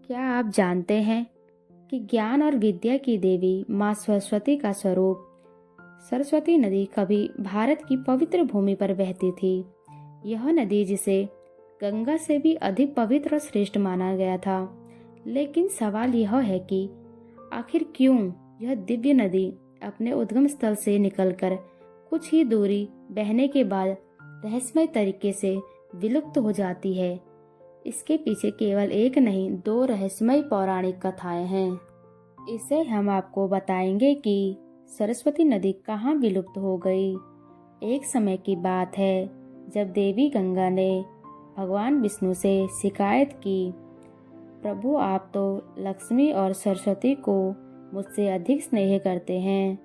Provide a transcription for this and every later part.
क्या आप जानते हैं कि ज्ञान और विद्या की देवी माँ सरस्वती का स्वरूप सरस्वती नदी कभी भारत की पवित्र भूमि पर बहती थी। यह नदी जिसे गंगा से भी अधिक पवित्र और श्रेष्ठ माना गया था। लेकिन सवाल यह है कि आखिर क्यों यह दिव्य नदी अपने उद्गम स्थल से निकलकर कुछ ही दूरी बहने के बाद रहस्यमय तरीके से विलुप्त हो जाती है। इसके पीछे केवल एक नहीं, दो रहस्यमय पौराणिक कथाएं हैं। इसे हम आपको बताएंगे कि सरस्वती नदी कहाँ विलुप्त हो गई। एक समय की बात है जब देवी गंगा ने भगवान विष्णु से शिकायत की, प्रभु आप तो लक्ष्मी और सरस्वती को मुझसे अधिक स्नेह करते हैं।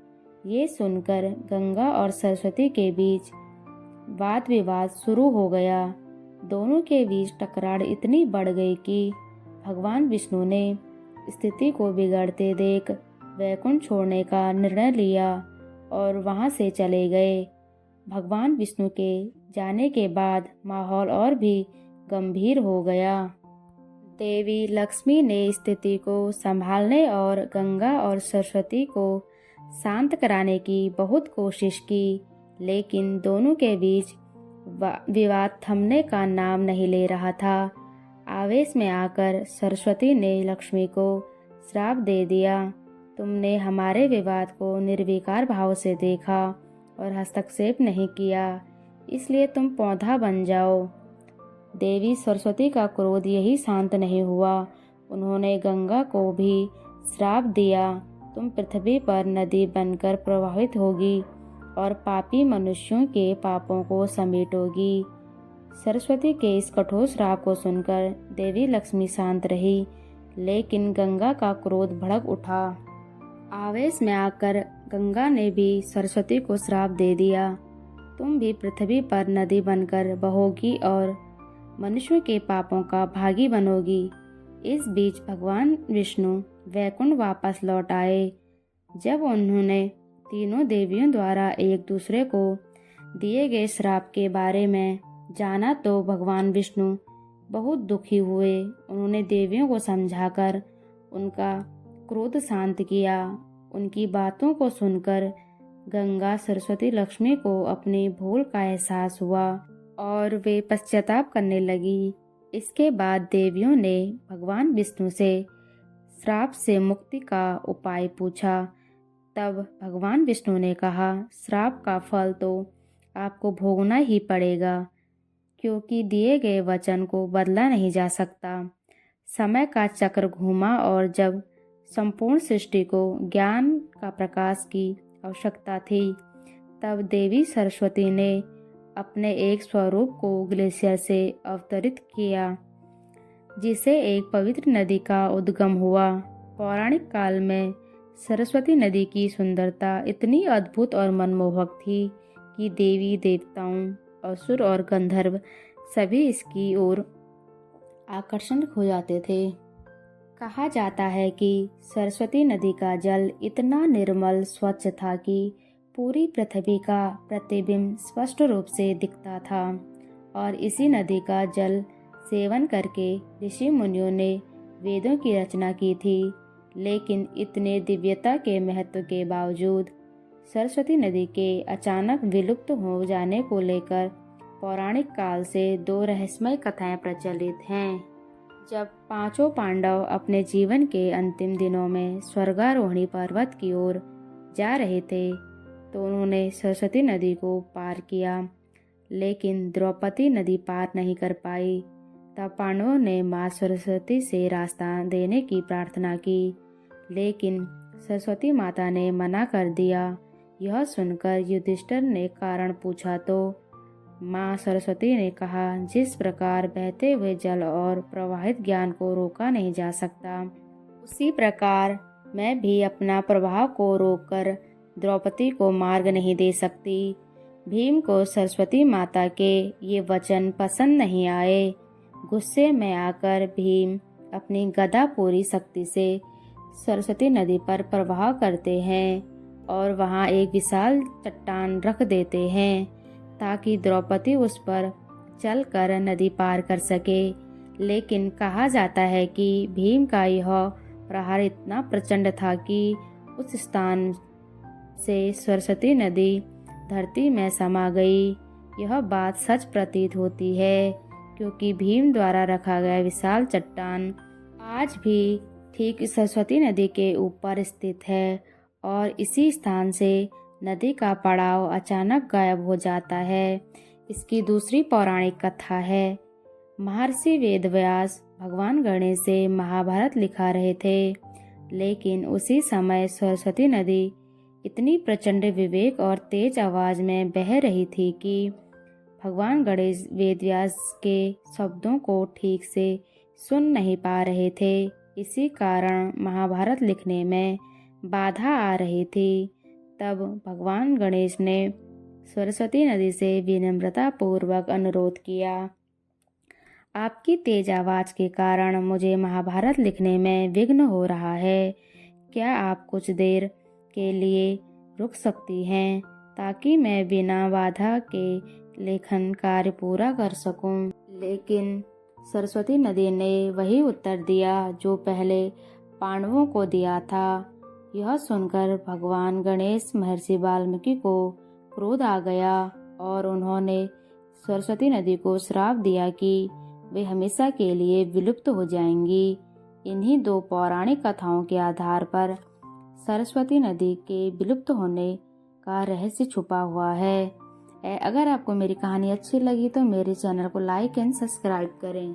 ये सुनकर गंगा और सरस्वती के बीच वाद विवाद शुरू हो गया। दोनों के बीच टकरार इतनी बढ़ गई कि भगवान विष्णु ने स्थिति को बिगड़ते देख वैकुंठ छोड़ने का निर्णय लिया और वहां से चले गए। भगवान विष्णु के जाने के बाद माहौल और भी गंभीर हो गया। देवी लक्ष्मी ने स्थिति को संभालने और गंगा और सरस्वती को शांत कराने की बहुत कोशिश की, लेकिन दोनों के बीच विवाद थमने का नाम नहीं ले रहा था। आवेश में आकर सरस्वती ने लक्ष्मी को श्राप दे दिया, तुमने हमारे विवाद को निर्विकार भाव से देखा और हस्तक्षेप नहीं किया, इसलिए तुम पौधा बन जाओ। देवी सरस्वती का क्रोध यही शांत नहीं हुआ। उन्होंने गंगा को भी श्राप दिया, तुम पृथ्वी पर नदी बनकर प्रवाहित होगी और पापी मनुष्यों के पापों को समेटोगी। सरस्वती के इस कठोर श्राप को सुनकर देवी लक्ष्मी शांत रही, लेकिन गंगा का क्रोध भड़क उठा। आवेश में आकर गंगा ने भी सरस्वती को श्राप दे दिया, तुम भी पृथ्वी पर नदी बनकर बहोगी और मनुष्यों के पापों का भागी बनोगी। इस बीच भगवान विष्णु वैकुंठ वापस लौट आए। जब उन्होंने तीनों देवियों द्वारा एक दूसरे को दिए गए श्राप के बारे में जाना तो भगवान विष्णु बहुत दुखी हुए। उन्होंने देवियों को समझाकर उनका क्रोध शांत किया। उनकी बातों को सुनकर गंगा सरस्वती लक्ष्मी को अपनी भूल का एहसास हुआ और वे पश्चाताप करने लगी। इसके बाद देवियों ने भगवान विष्णु से श्राप से मुक्ति का उपाय पूछा। तब भगवान विष्णु ने कहा, श्राप का फल तो आपको भोगना ही पड़ेगा, क्योंकि दिए गए वचन को बदला नहीं जा सकता। समय का चक्र घूमा और जब संपूर्ण सृष्टि को ज्ञान का प्रकाश की आवश्यकता थी, तब देवी सरस्वती ने अपने एक स्वरूप को ग्लेशियर से अवतरित किया, जिसे एक पवित्र नदी का उद्गम हुआ। पौराणिक काल में सरस्वती नदी की सुंदरता इतनी अद्भुत और मनमोहक थी कि देवी देवताओं, असुर और गंधर्व सभी इसकी ओर आकर्षण हो जाते थे। कहा जाता है कि सरस्वती नदी का जल इतना निर्मल स्वच्छ था कि पूरी पृथ्वी का प्रतिबिंब स्पष्ट रूप से दिखता था और इसी नदी का जल सेवन करके ऋषि मुनियों ने वेदों की रचना की थी। लेकिन इतने दिव्यता के महत्व के बावजूद सरस्वती नदी के अचानक विलुप्त हो जाने को लेकर पौराणिक काल से दो रहस्यमय कथाएं प्रचलित हैं। जब पांचों पांडव अपने जीवन के अंतिम दिनों में स्वर्गारोहिणी पर्वत की ओर जा रहे थे, तो उन्होंने सरस्वती नदी को पार किया, लेकिन द्रौपदी नदी पार नहीं कर पाई। तब पांडवों ने माँ सरस्वती से रास्ता देने की प्रार्थना की, लेकिन सरस्वती माता ने मना कर दिया। यह सुनकर युधिष्ठिर ने कारण पूछा तो माँ सरस्वती ने कहा, जिस प्रकार बहते हुए जल और प्रवाहित ज्ञान को रोका नहीं जा सकता, उसी प्रकार मैं भी अपना प्रवाह को रोककर द्रौपदी को मार्ग नहीं दे सकती। भीम को सरस्वती माता के ये वचन पसंद नहीं आए। गुस्से में आकर भीम अपनी गदा पूरी शक्ति से सरस्वती नदी पर प्रवाह करते हैं और वहां एक विशाल चट्टान रख देते हैं ताकि द्रौपदी उस पर चलकर नदी पार कर सके। लेकिन कहा जाता है कि भीम का यह प्रहार इतना प्रचंड था कि उस स्थान से सरस्वती नदी धरती में समा गई। यह बात सच प्रतीत होती है क्योंकि भीम द्वारा रखा गया विशाल चट्टान आज भी ठीक सरस्वती नदी के ऊपर स्थित है और इसी स्थान से नदी का पड़ाव अचानक गायब हो जाता है। इसकी दूसरी पौराणिक कथा है। महर्षि वेदव्यास भगवान गणेश से महाभारत लिखा रहे थे, लेकिन उसी समय सरस्वती नदी इतनी प्रचंड विवेक और तेज आवाज में बह रही थी कि भगवान गणेश वेदव्यास के शब्दों को ठीक से सुन नहीं पा रहे थे। इसी कारण महाभारत लिखने में बाधा आ रही थी। तब भगवान गणेश ने सरस्वती नदी से विनम्रता पूर्वक अनुरोध किया, आपकी तेज आवाज के कारण मुझे महाभारत लिखने में विघ्न हो रहा है। क्या आप कुछ देर के लिए रुक सकती हैं ताकि मैं बिना बाधा के लेखन कार्य पूरा कर सकूं? लेकिन सरस्वती नदी ने वही उत्तर दिया जो पहले पांडवों को दिया था। यह सुनकर भगवान गणेश महर्षि वाल्मीकि को क्रोध आ गया और उन्होंने सरस्वती नदी को श्राप दिया कि वे हमेशा के लिए विलुप्त हो जाएंगी। इन्हीं दो पौराणिक कथाओं के आधार पर सरस्वती नदी के विलुप्त होने का रहस्य छुपा हुआ है। अगर आपको मेरी कहानी अच्छी लगी तो मेरे चैनल को लाइक एंड सब्सक्राइब करें।